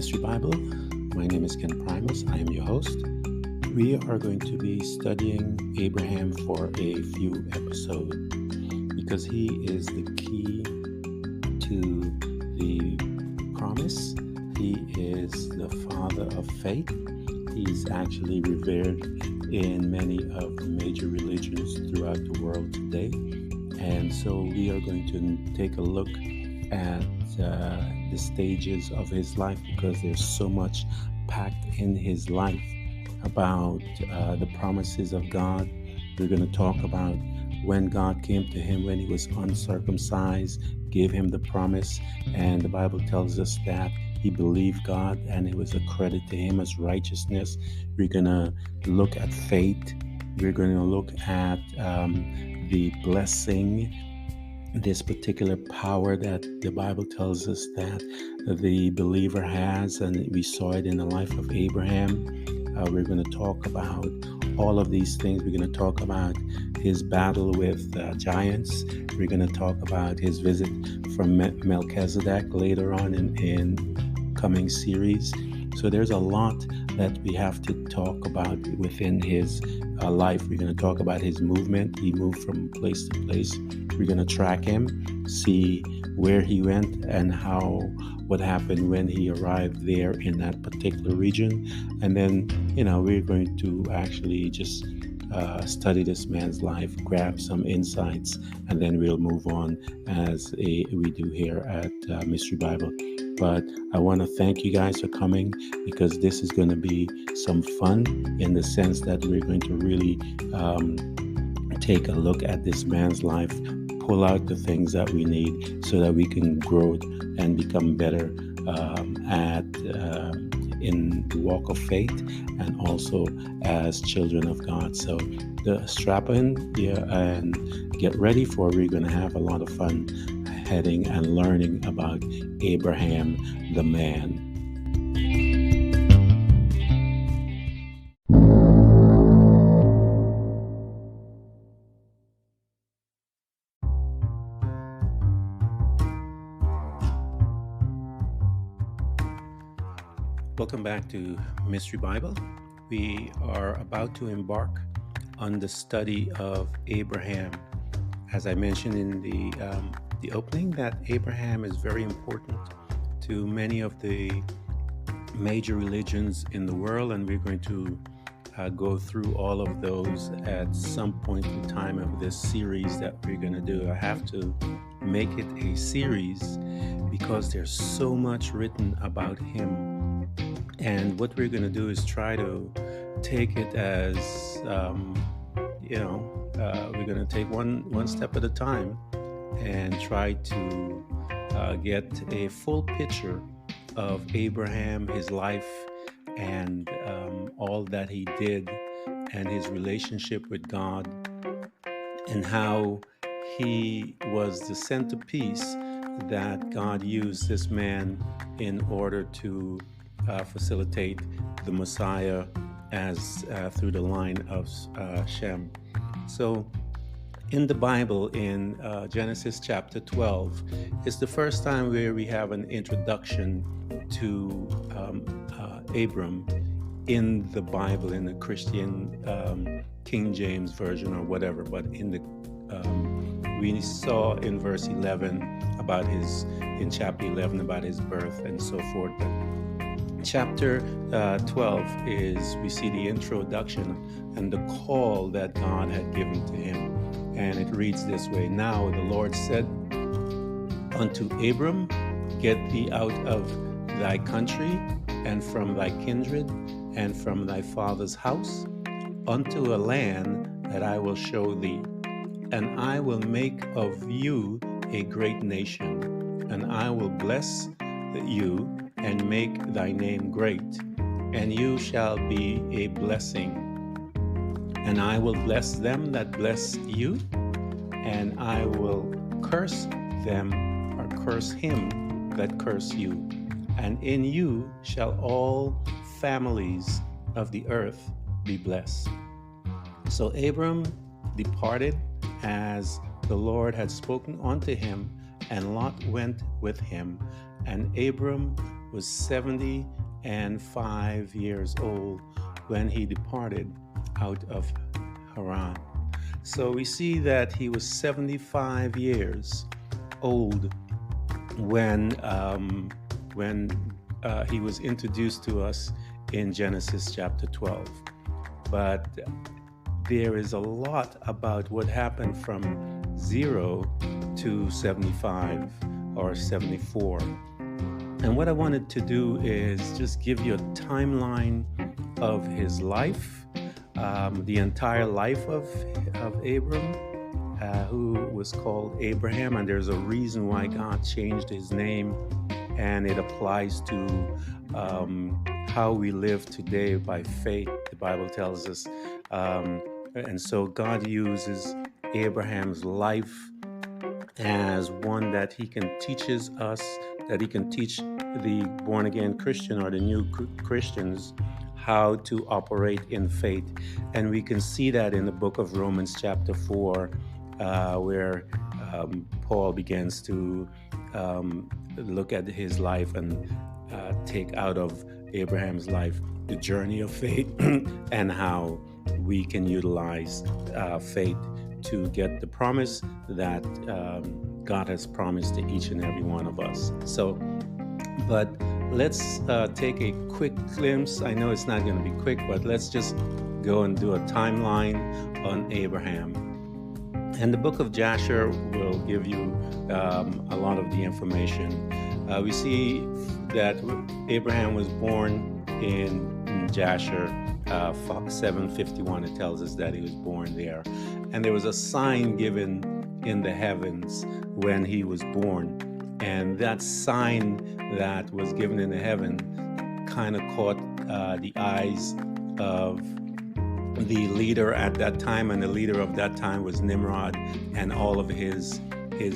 Mystery Bible. My name is Ken Primus. I am your host. We are going to be studying Abraham for a few episodes because he is the key to the promise. He is the father of faith. He's actually revered in many of the major religions throughout the world today. And so we are going to take a look at the stages of his life because there's so much packed in his life about the promises of God. We're going to talk about when God came to him when he was uncircumcised, gave him the promise, and the Bible tells us that he believed God and it was accredited to him as righteousness. We're going to look at faith. We're going to look at the blessing, this particular power that the Bible tells us that the believer has, and we saw it in the life of Abraham. We're going to talk about all of these things. We're going to talk about his battle with giants. We're going to talk about his visit from Melchizedek later on in coming series. So there's a lot that we have to talk about within his life. We're going to talk about his movement. He moved from place to place. We're going to track him, see where he went and what happened when he arrived there in that particular region. And then, we're going to actually just study this man's life, grab some insights, and then we'll move on as we do here at Mystery Bible. But I want to thank you guys for coming because this is going to be some fun in the sense that we're going to really take a look at this man's life, pull out the things that we need so that we can grow and become better in the walk of faith and also as children of God. So strap in and get ready for we're going to have a lot of fun heading and learning about Abraham the man. Welcome back to Mystery Bible. We are about to embark on the study of Abraham. As I mentioned in the opening, that Abraham is very important to many of the major religions in the world, and we're going to go through all of those at some point in time of this series that we're going to do. I have to make it a series because there's so much written about him. And what we're going to do is try to take it as, we're going to take one step at a time and try to get a full picture of Abraham, his life, and all that he did, and his relationship with God, and how he was the centerpiece that God used this man in order to facilitate the Messiah as through the line of Shem. So in the Bible, in Genesis chapter 12, it's the first time where we have an introduction to Abram in the Bible, in the Christian King James version or whatever. But in the we saw in verse 11 in chapter 11 about his birth and so forth. But chapter 12 we see the introduction and the call that God had given to him. And it reads this way: Now the Lord said unto Abram, Get thee out of thy country and from thy kindred and from thy father's house unto a land that I will show thee. And I will make of you a great nation, and I will bless you and make thy name great, and you shall be a blessing. And I will bless them that bless you, and I will curse them or curse him that curse you. And in you shall all families of the earth be blessed. So Abram departed as the Lord had spoken unto him, and Lot went with him. And Abram was 75 years old when he departed out of Haran. So we see that he was 75 years old when he was introduced to us in Genesis chapter 12. But there is a lot about what happened from 0 to 75 or 74. And what I wanted to do is just give you a timeline of his life, the entire life of Abram, who was called Abraham. And there's a reason why God changed his name, and it applies to how we live today by faith, the Bible tells us. And so God uses Abraham's life as one that he can teaches us, that he can teach the born-again Christian or the new Christians how to operate in faith. And we can see that in the book of Romans chapter 4, where Paul begins to look at his life and take out of Abraham's life the journey of faith and how we can utilize faith to get the promise that God has promised to each and every one of us. So, but let's take a quick glimpse. I know it's not going to be quick, but let's just go and do a timeline on Abraham. And the book of Jasher will give you a lot of the information. We see that Abraham was born in Jasher 751. It tells us that he was born there. And there was a sign given in the heavens when he was born. And that sign that was given in the heaven kind of caught the eyes of the leader at that time. And the leader of that time was Nimrod and all of his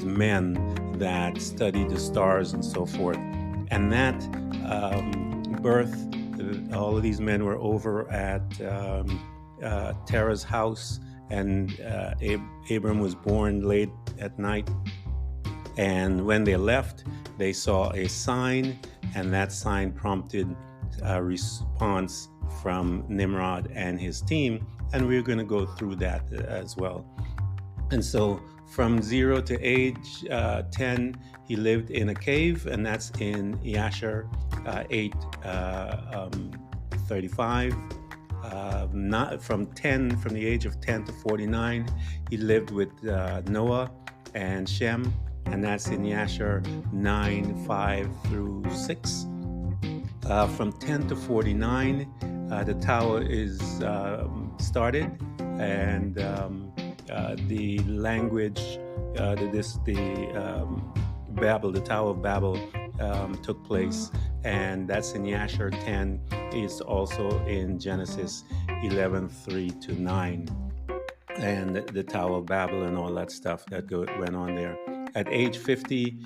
men that studied the stars and so forth. And that birth, all of these men were over at Terah's house, and Abram was born late at night. And when they left, they saw a sign, and that sign prompted a response from Nimrod and his team. And we're going to go through that as well. And so from 0 to age 10, he lived in a cave, and that's in Yasher 8:35. Not from the age of 10 to 49, he lived with Noah and Shem, and that's in Yasher 9:5 through 6. From 10 to 49, the tower is started, and the language, Babel, the Tower of Babel, took place, and that's in Yasher 10. It's also in Genesis 11:3 to 9, and the Tower of Babel and all that stuff that went on there. At age 50,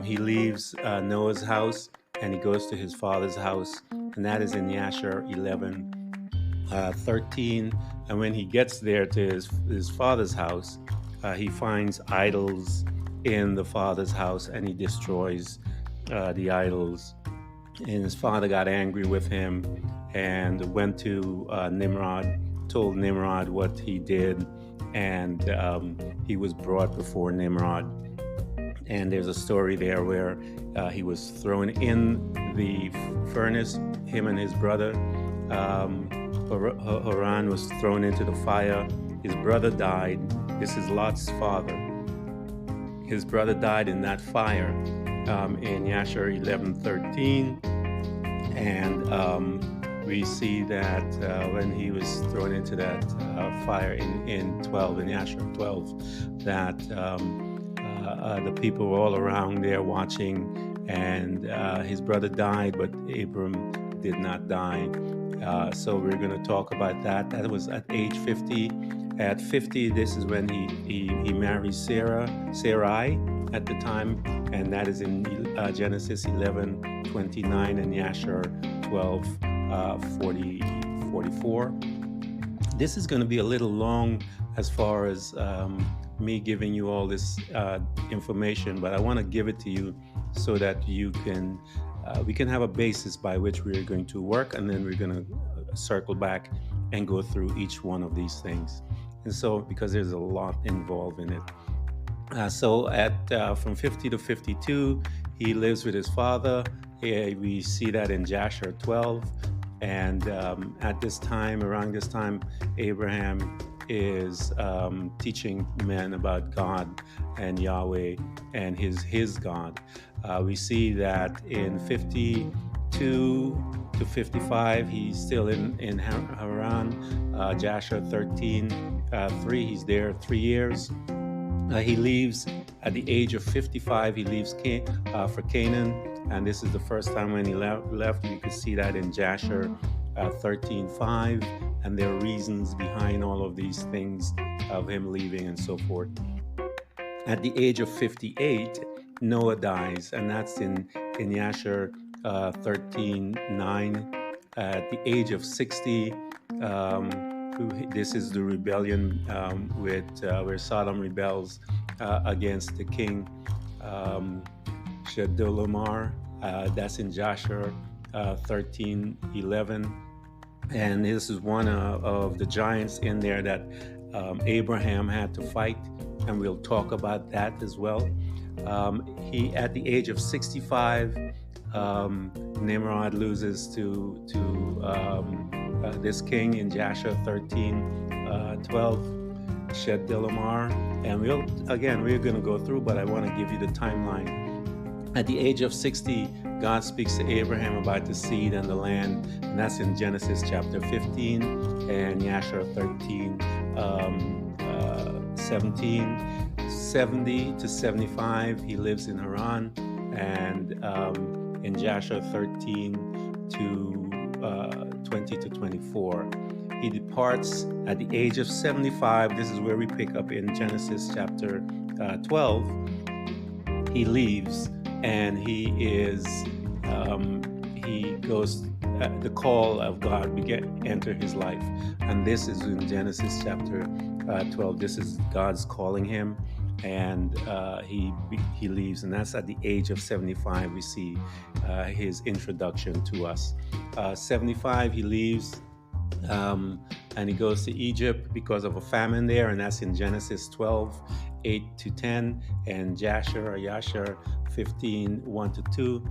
he leaves Noah's house and he goes to his father's house, and that is in Yasher 11:13. And when he gets there to his father's house, he finds idols in the father's house, and he destroys the idols. And his father got angry with him and went to Nimrod, told Nimrod what he did, and he was brought before Nimrod. And there's a story there where he was thrown in the furnace, him and his brother. Haran was thrown into the fire. His brother died. This is Lot's father. His brother died in that fire in Yasher 11:13. And we see that when he was thrown into that fire in Yasher 12, that the people were all around there watching, and his brother died, but Abram did not die. So we're going to talk about that. That was at age 50. At 50, this is when he marries Sarai at the time, and that is in Genesis 11:29 and Yasher 12:44. This is going to be a little long as far as me giving you all this information, but I want to give it to you so that you can we can have a basis by which we're going to work, and then we're going to circle back and go through each one of these things. And so, because there's a lot involved in it. So at from 50 to 52, he lives with his father. We see that in Jasher 12. And at this time, around this time, Abraham is teaching men about God and Yahweh and his God. We see that in 52 to 55, he's still in Haran. Jasher 13, 3, he's there 3 years. He leaves at the age of 55. He leaves for Canaan, and this is the first time when he left. You can see that in Jasher 13:5, and there are reasons behind all of these things of him leaving and so forth. At the age of 58, Noah dies, and that's in Jasher 13:9. At the age of 60. This is the rebellion where Sodom rebels against the king Chedorlaomer. That's in Joshua 13:11, and this is one of the giants in there that Abraham had to fight, and we'll talk about that as well. He, at the age of 65, Nimrod loses to this king in Jasher 13:12, Chedorlaomer, and we're going to go through, but I want to give you the timeline. At the age of 60, God speaks to Abraham about the seed and the land, and that's in Genesis chapter 15 and Jasher 13, 17. 70 to 75, he lives in Haran, and in Jasher 13 to 20 to 24. He departs at the age of 75. This is where we pick up in Genesis chapter 12. He leaves, and he goes, the call of God enter his life. And this is in Genesis chapter 12. This is God's calling him, and he leaves, and that's at the age of 75. We see his introduction to us. 75, he leaves, and he goes to Egypt because of a famine there, and that's in Genesis 12, 8 to 10, and Jasher 15, 1 to 2.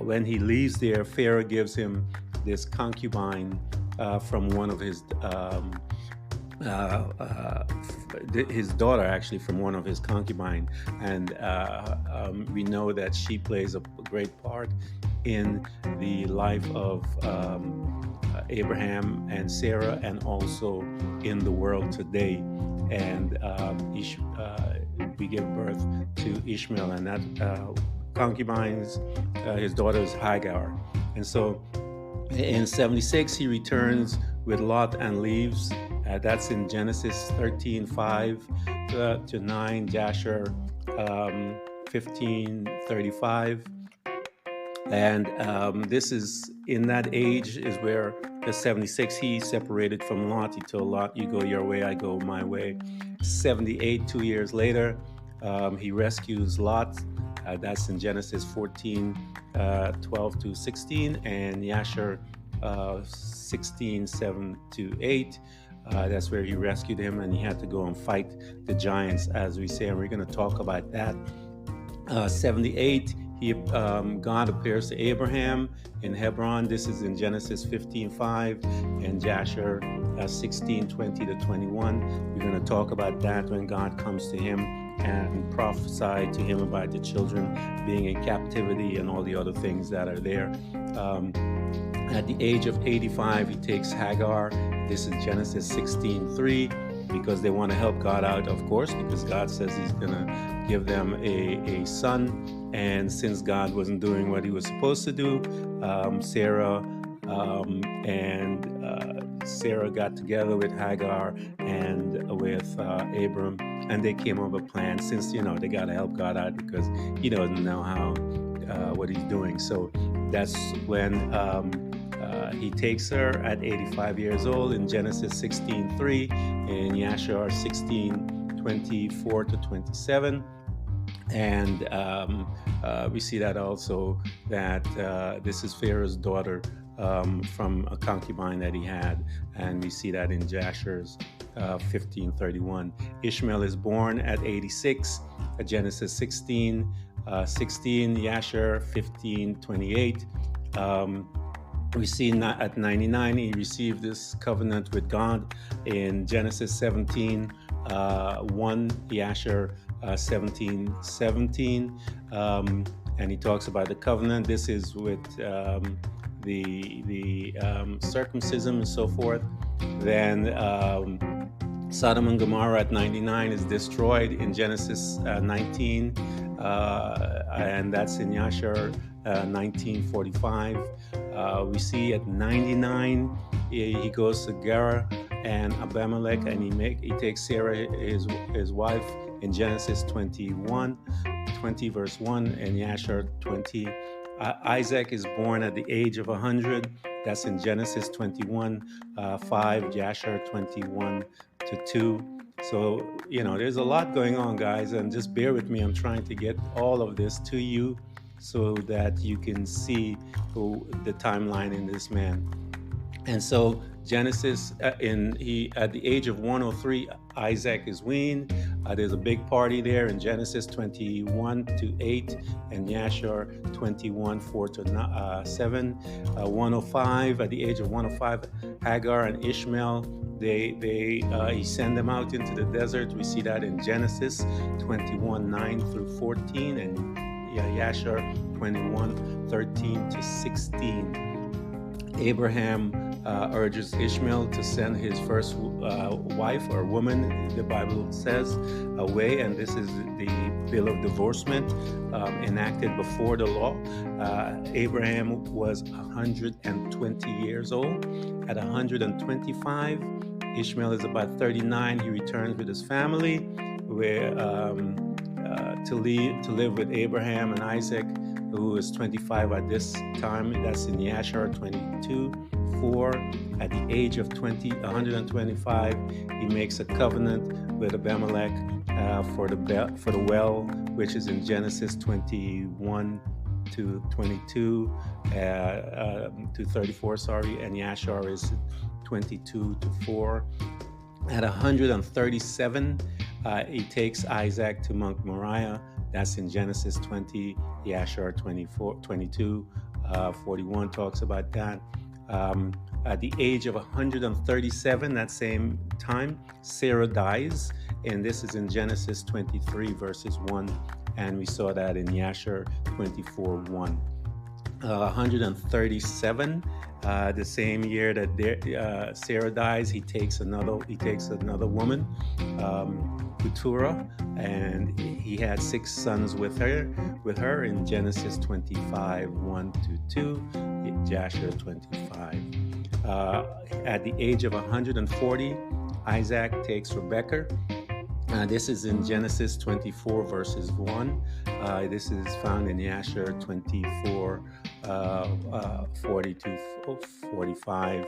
When he leaves there, Pharaoh gives him this concubine from one of his daughter, actually, from one of his concubines, and we know that she plays a great part in the life of Abraham and Sarah, and also in the world today. And we give birth to Ishmael, and that concubines, his daughter is Hagar. And so in 76, he returns with Lot and leaves. That's in Genesis 13, 5 to 9, Jasher 15, 35. And this is, in that age is where the 76, he separated from Lot. He told Lot, you go your way, I go my way. 78, 2 years later, he rescues Lot. That's in Genesis 14, 12 to 16, and Jasher 16, 7 to 8. That's where he rescued him, and he had to go and fight the giants, as we say, and we're going to talk about that. 78, God appears to Abraham in Hebron. This is in Genesis 15:5 and Jasher 16:20 to 21. We're going to talk about that when God comes to him and prophesy to him about the children being in captivity and all the other things that are there. At the age of 85, he takes Hagar. This is Genesis 16:3, because they want to help God out, of course, because God says he's going to give them a son. And since God wasn't doing what he was supposed to do, Sarah got together with Hagar and with Abram, and they came up with a plan, since, they got to help God out because he doesn't know what he's doing. So that's when he takes her at 85 years old in Genesis 16:3 and Jasher 16:24 to 27. And we see that also that this is Pharaoh's daughter from a concubine that he had, and we see that in Jasher's 15:31. Ishmael is born at 86, Genesis 16, Yasher 15:28. We see at 99 he received this covenant with God in Genesis 17, 1, Yasher 17:17, and he talks about the covenant. This is with the circumcision and so forth. Then Sodom and Gomorrah at 99 is destroyed in Genesis 19, and that's in Yasher 19:45. We see at 99 he goes to Gerar and Abimelech, and he takes Sarah, his wife, in Genesis 20 verse 1, and Yasher 20. Isaac is born at the age of 100. That's in Genesis 21, 5, Yasher 21-2. So, there's a lot going on, guys, and just bear with me. I'm trying to get all of this to you so that you can see the timeline in this man. And so Genesis, at the age of 103, Isaac is weaned. There's a big party there in Genesis 21-8 and Yasher 21:4-7. 105, at the age of 105, Hagar and Ishmael, he send them out into the desert. We see that in Genesis 21:9-14 and Yasher 21:13-16. Abraham urges Ishmael to send his first wife or woman, the Bible says, away, and this is the bill of divorcement enacted before the law. Abraham was 120 years old. At 125, Ishmael is about 39. He returns with his family to live with Abraham and Isaac, who is 25 at this time. That's in Yasher 22:4. At the age of 125, he makes a covenant with Abimelech for the well, which is in Genesis 21-22 to 34. And Yasher is 22-4. At 137, he takes Isaac to Mount Moriah. That's in Genesis 20. Yasher 22:41 talks about that. At the age of 137, that same time, Sarah dies, and this is in Genesis 23 verses 1, and we saw that in Yasher 24:1. 137, the same year that Sarah dies, he takes another woman, Keturah, and he had 6 sons with her in Genesis 25:1-2, Jasher 25. At the age of 140, Isaac takes Rebekah. This is in Genesis 24 verses 1. This is found in Yasher 24:40-45.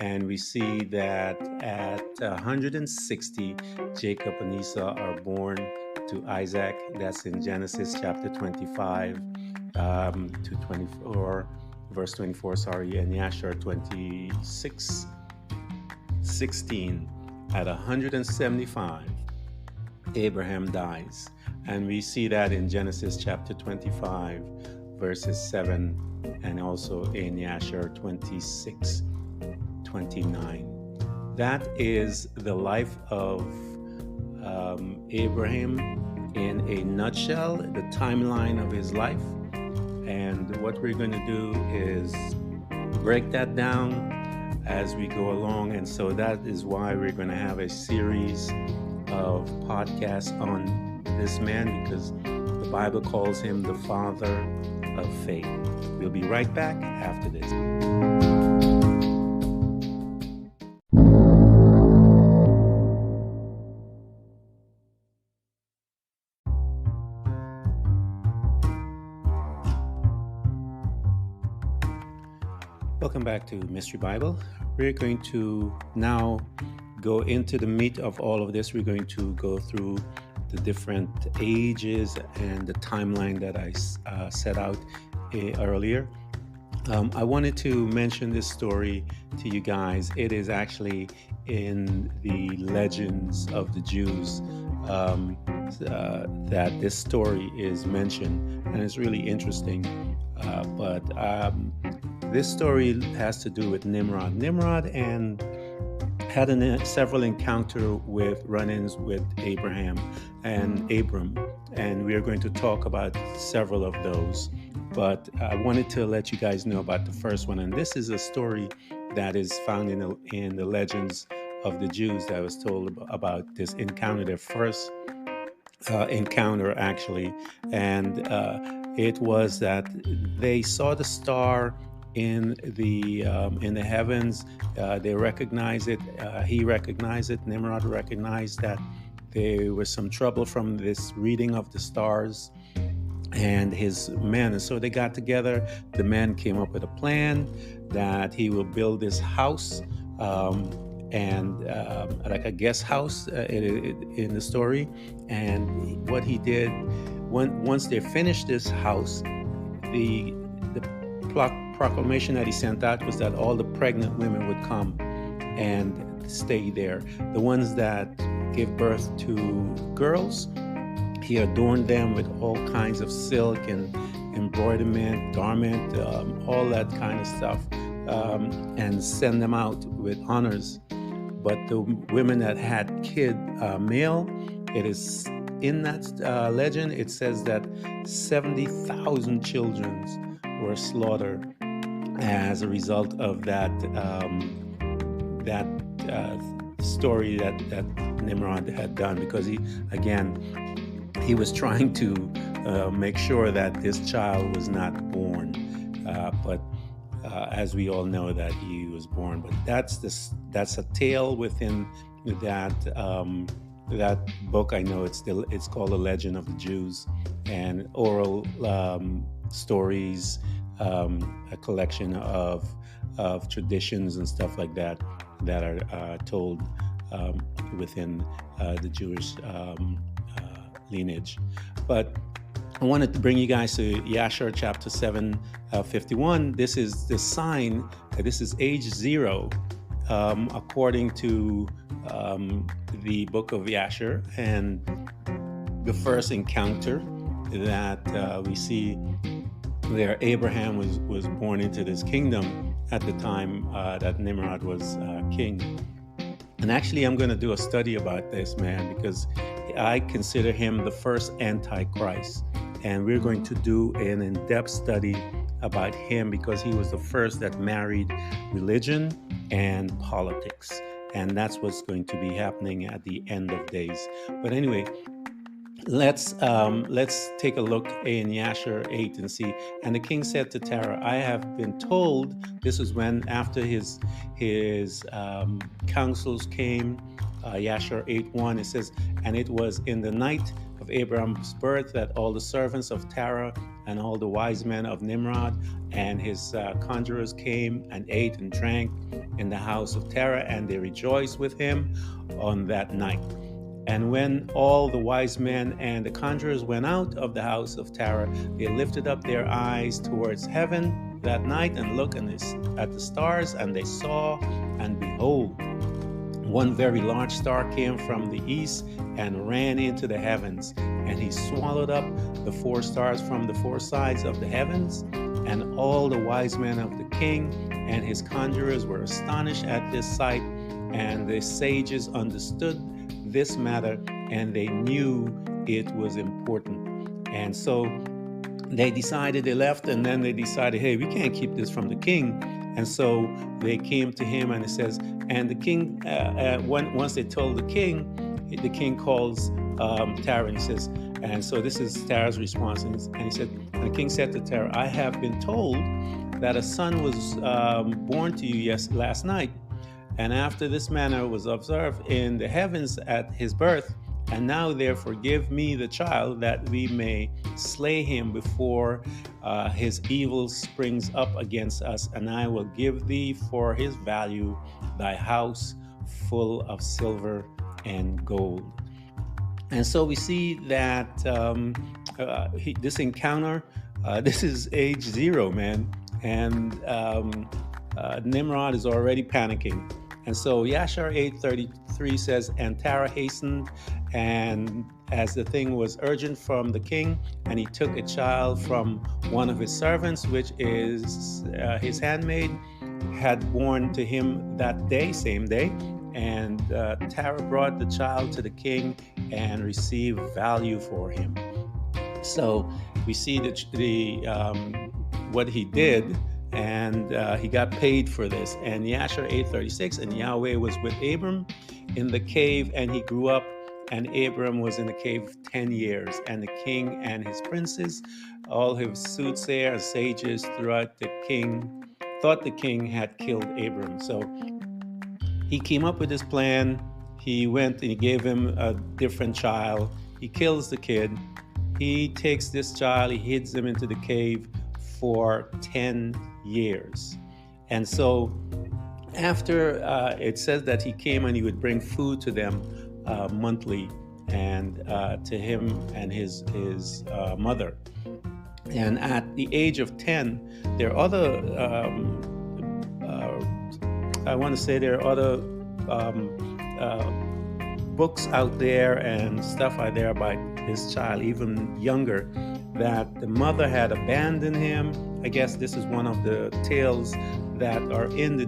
And we see that at 160, Jacob and Esau are born to Isaac. That's in Genesis chapter 25 to 24, verse 24, and Yasher 26:16. At 175, Abraham dies, and we see that in Genesis chapter 25 verses 7, and also in Yasher 26:29. That is the life of Abraham in a nutshell, the timeline of his life. And what we're going to do is break that down as we go along, and so that is why we're going to have a series of podcasts on this man, because the Bible calls him the father of faith. We'll be right back after this. Welcome back to Mystery Bible. We're going to now go into the meat of all of this. We're going to go through the different ages and the timeline that I set out earlier. I wanted to mention this story to you guys. It is actually in the legends of the Jews that this story is mentioned, and it's really interesting. But this story has to do with Nimrod. Nimrod and had several encounters with run-ins with Abraham and Abram, and we are going to talk about several of those. But I wanted to let you guys know about the first one, and this is a story that is found in the legends of the Jews that was told about this encounter, their first encounter actually, and it was that they saw the star in the heavens. They recognized it. He recognized it. Nimrod recognized that there was some trouble from this reading of the stars and his men. And so they got together. The men came up with a plan that he will build this house, and like a guest house in the story. And what he did, once they finished this house, the proclamation that he sent out was that all the pregnant women would come and stay there. The ones that gave birth to girls, he adorned them with all kinds of silk and embroiderment, garment, all that kind of stuff, and send them out with honors. But the women that had male, it is in that legend, it says that 70,000 children were slaughtered as a result of that story that Nimrod had done, because he was trying to make sure that this child was not born, but as we all know that he was born. But that's a tale within that book. I know it's called The Legend of the Jews, and oral stories, a collection of traditions and stuff like that are told within the Jewish lineage. But I wanted to bring you guys to Yashar chapter 7, 51. This is the sign that this is age 0, according to the book of Yashar, and the first encounter that we see there. Abraham was born into this kingdom at the time that Nimrod was king. And actually, I'm going to do a study about this man, because I consider him the first Antichrist. And we're going to do an in-depth study about him, because he was the first that married religion and politics. And that's what's going to be happening at the end of days. But anyway, let's take a look in Yashar 8 and see. And the king said to Terah, I have been told, this is when after his counsels came, Yashar 8:1, it says, and it was in the night of Abraham's birth that all the servants of Terah and all the wise men of Nimrod and his conjurers came and ate and drank in the house of Terah, and they rejoiced with him on that night. And when all the wise men and the conjurers went out of the house of Terah, they lifted up their eyes towards heaven that night and looked at the stars, and they saw, and behold, one very large star came from the east and ran into the heavens, and he swallowed up the 4 stars from the 4 sides of the heavens. And all the wise men of the king and his conjurers were astonished at this sight, and the sages understood this matter, and they knew it was important. And so they left, and then they decided, hey, we can't keep this from the king. And so they came to him, and it says, and the king, once they told the king calls Terah, and he says, and so this is Terah's response, and he said, and the king said to Terah, I have been told that a son was born to you last night, and after this manner was observed in the heavens at his birth. And now therefore give me the child, that we may slay him before his evil springs up against us, and I will give thee for his value thy house full of silver and gold. And so we see that this encounter, this is age 0, man. And Nimrod is already panicking. And so Yashar 8:33 says, and Terah hastened, and as the thing was urgent from the king, and he took a child from one of his servants, which is his handmaid, had born to him that day, same day. And Terah brought the child to the king and received value for him. So we see what he did, and he got paid for this. And Yashar 8:36, and Yahweh was with Abram in the cave, and he grew up, and Abram was in the cave 10 years. And the king and his princes, all his soothsayers and sages throughout the king, thought the king had killed Abram. So he came up with this plan. He went and he gave him a different child. He kills the kid. He takes this child, he hides him into the cave for 10 years. And so after it says that he came and he would bring food to them monthly, and to him and his mother. And at the age of 10, there are other, I want to say there are other books out there and stuff out there about this child, even younger, that the mother had abandoned him. I guess this is one of the tales that are in the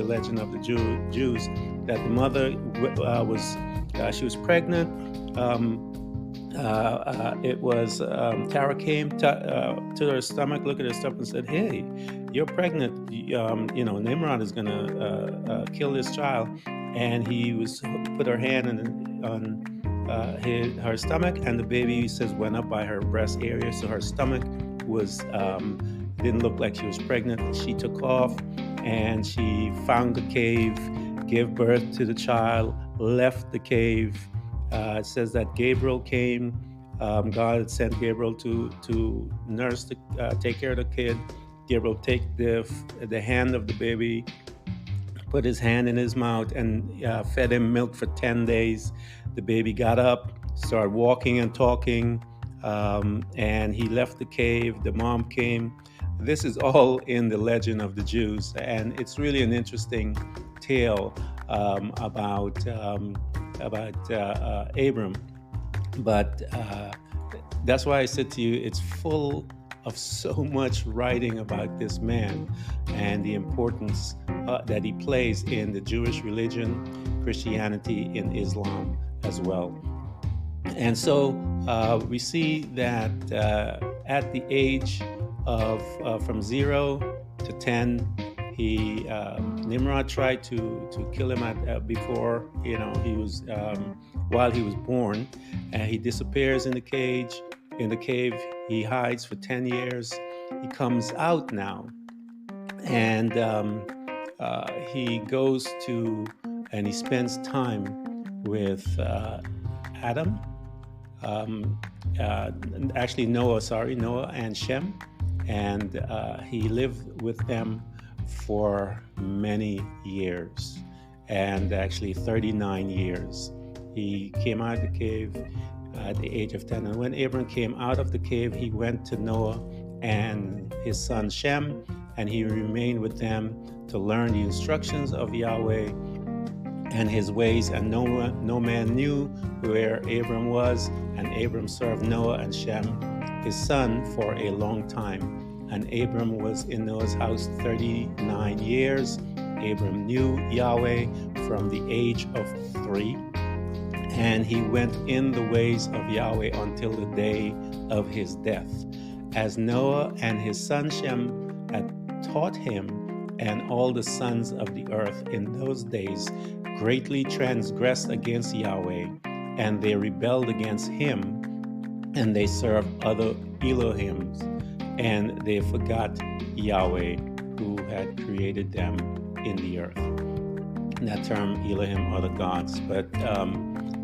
legend of the Jews, that the mother she was pregnant. Tara came to her stomach, looked at her stomach and said, "Hey, you're pregnant. Nimrod is going to kill this child." And he put her hand on her stomach, and the baby went up by her breast area, so her stomach didn't look like she was pregnant. She took off, and she found the cave, gave birth to the child, left the cave. It says that Gabriel came. God sent Gabriel to nurse, take care of the kid. Gabriel take the hand of the baby, put his hand in his mouth, and fed him milk for 10 days. The baby got up, started walking and talking, and he left the cave. The mom came. This is all in the legend of the Jews, and it's really an interesting tale about Abram. But that's why I said to you, it's full of so much writing about this man and the importance that he plays in the Jewish religion, Christianity, in Islam as well. And so we see that at the age of from 0 to 10, Nimrod tried to kill him before he was while he was born, and he disappears in the cage. In the cave, he hides for 10 years. He comes out now, and he goes to and he spends time with Adam. Actually, Noah and Shem, and he lived with them for many years, and actually 39 years. He came out of the cave at the age of 10. And when Abram came out of the cave, he went to Noah and his son Shem, and he remained with them to learn the instructions of Yahweh and his ways. And no man knew where Abram was, and Abram served Noah and Shem, his son, for a long time. And Abram was in Noah's house 39 years. Abram knew Yahweh from the age of 3, and he went in the ways of Yahweh until the day of his death, as Noah and his son Shem had taught him. And all the sons of the earth in those days greatly transgressed against Yahweh, and they rebelled against him, and they served other Elohims, and they forgot Yahweh, who had created them in the earth. And that term Elohim are the gods. But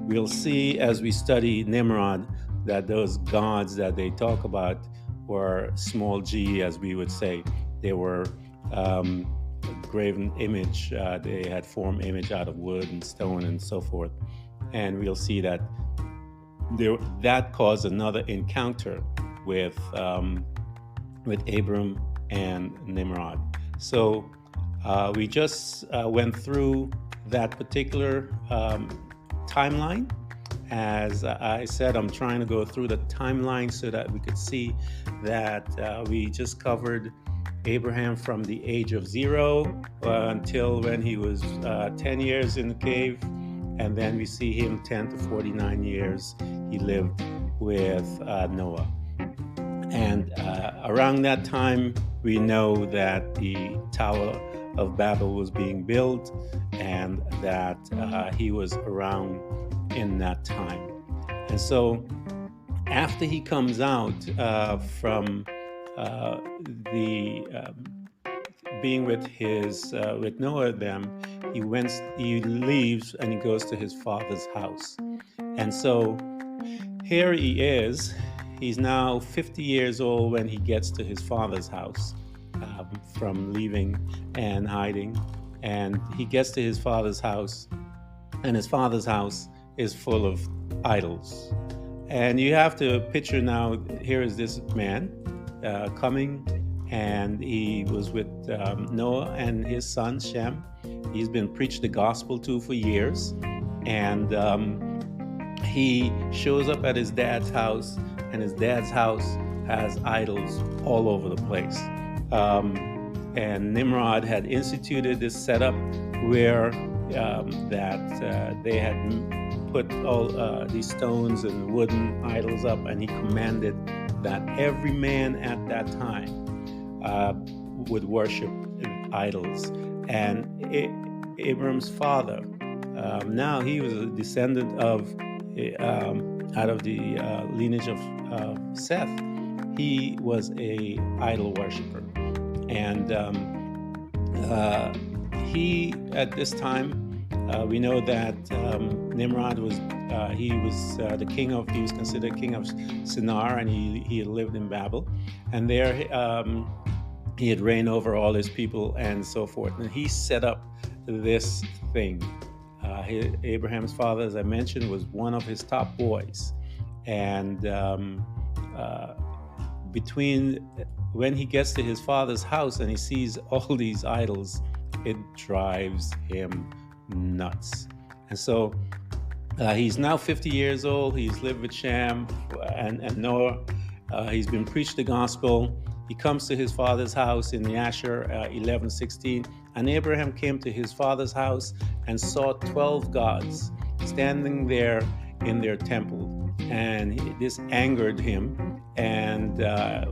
we'll see as we study Nimrod that those gods that they talk about were small g, as we would say. They were graven image. They had formed image out of wood and stone and so forth. And we'll see that that caused another encounter with Abram and Nimrod. So we just went through that particular timeline. As I said, I'm trying to go through the timeline so that we could see that we just covered Abraham from the age of 0 until when he was 10 years in the cave. And then we see him 10 to 49 years he lived with Noah. And around that time, we know that the Tower of Babel was being built, and that he was around in that time. And so after he comes out from being with Noah, he leaves and he goes to his father's house. And so here he is. He's now 50 years old when he gets to his father's house from leaving and hiding. And he gets to his father's house, and his father's house is full of idols. And you have to picture now, here is this man coming, and he was with Noah and his son Shem. He's been preached the gospel to for years. And he shows up at his dad's house, and his dad's house has idols all over the place. And Nimrod had instituted this setup where they had put all these stones and wooden idols up, and he commanded that every man at that time would worship idols. And Abram's father, now he was a descendant of out of the lineage of Seth. He was a idol worshiper, and he at this time we know that Nimrod was he was considered king of Shinar, and he had lived in Babel, and there he had reigned over all his people and so forth. And he set up this thing. Abraham's father, as I mentioned, was one of his top boys. And between when he gets to his father's house and he sees all these idols, it drives him nuts. And so he's now 50 years old. He's lived with Shem and Noah. He's been preached the gospel. He comes to his father's house in Yasher 11:16. And Abraham came to his father's house and saw 12 gods standing there in their temple. And this angered him. And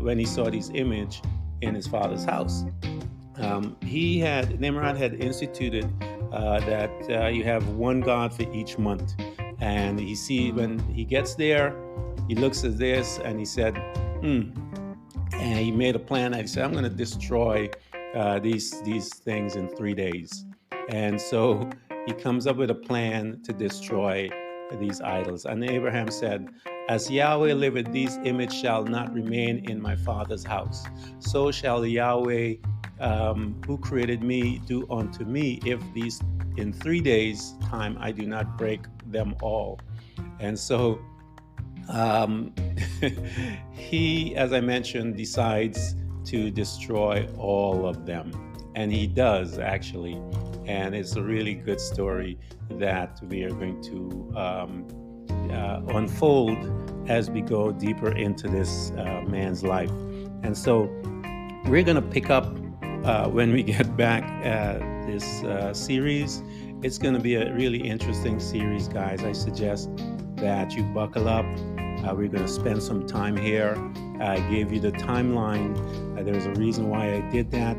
when he saw this image in his father's house, Nimrod had instituted that you have one god for each month. And when he gets there, he looks at this and he said, and he made a plan. He said, I'm going to destroy these things in 3 days. And so he comes up with a plan to destroy these idols. And Abraham said, as Yahweh liveth, these images shall not remain in my father's house. So shall Yahweh, who created me, do unto me, if these in 3 days' time I do not break them all. And so he, as I mentioned, decides to destroy all of them. And he does, actually. And it's a really good story that we are going to unfold as we go deeper into this man's life. And so we're going to pick up when we get back this series. It's going to be a really interesting series, guys. I suggest that you buckle up. We're going to spend some time here. I gave you the timeline. There's a reason why I did that,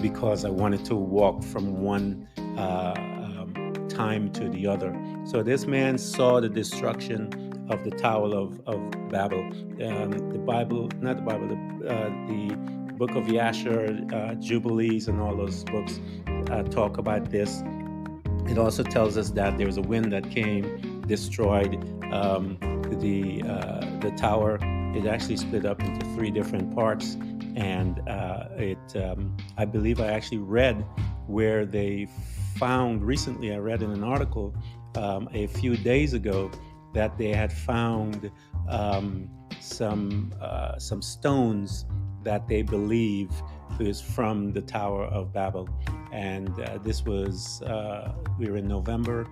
because I wanted to walk from one time to the other. So this man saw the destruction of the Tower of Babel. The book of Yasher, Jubilees, and all those books talk about this. It also tells us that there was a wind that came, destroyed the tower. It actually split up into 3 different parts, and I believe I actually read where they found recently. I read in an article a few days ago that they had found some stones that they believe is from the Tower of Babel. And this was we were in November,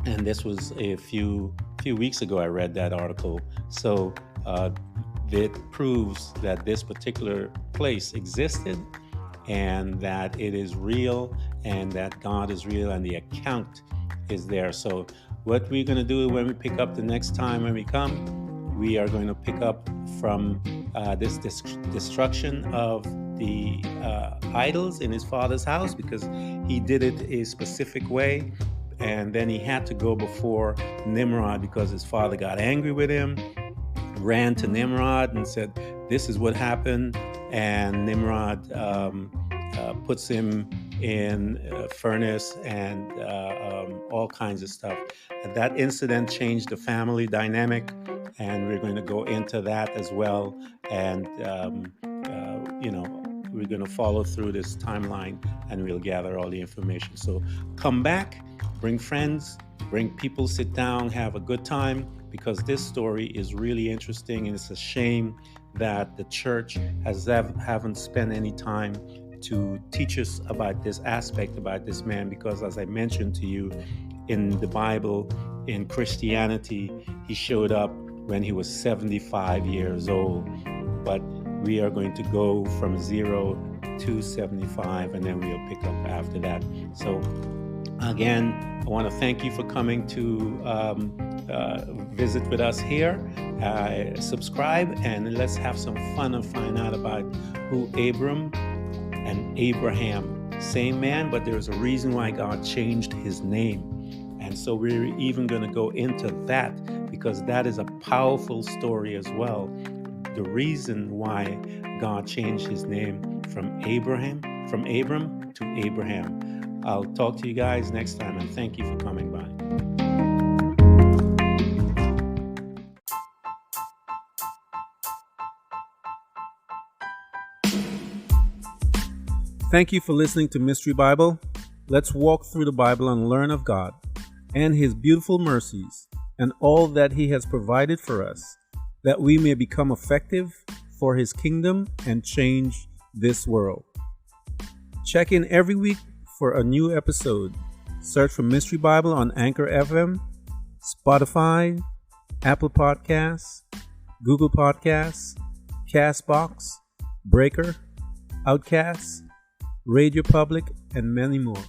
and this was a few weeks ago. I read that article, so it proves that this particular place existed, and that it is real, and that God is real, and the account is there. So what we're going to do when we pick up the next time when we come, we are going to pick up from this destruction of the idols in his father's house, because he did it a specific way, and then he had to go before Nimrod because his father got angry with him, ran to Nimrod and said, this is what happened. And Nimrod puts him in a furnace and all kinds of stuff. And that incident changed the family dynamic, and we're going to go into that as well. And, we're going to follow through this timeline, and we'll gather all the information. So come back, bring friends, bring people, sit down, have a good time, because this story is really interesting, and it's a shame that the church haven't spent any time to teach us about this aspect, about this man, because as I mentioned to you, in the Bible, in Christianity, he showed up when he was 75 years old. But we are going to go from 0 to 75, and then we'll pick up after that. So again, I want to thank you for coming to visit with us here. Subscribe, and let's have some fun and find out about who Abram and Abraham, same man, but there's a reason why God changed his name. And so we're even going to go into that, because that is a powerful story as well. The reason why God changed his name from Abram to Abraham. I'll talk to you guys next time, and thank you for coming by. Thank you for listening to Mystery Bible. Let's walk through the Bible and learn of God and his beautiful mercies and all that he has provided for us, that we may become effective for his kingdom and change this world. Check in every week for a new episode. Search for Mystery Bible on Anchor FM, Spotify, Apple Podcasts, Google Podcasts, Castbox, Breaker, Outcasts, Radio Public, and many more.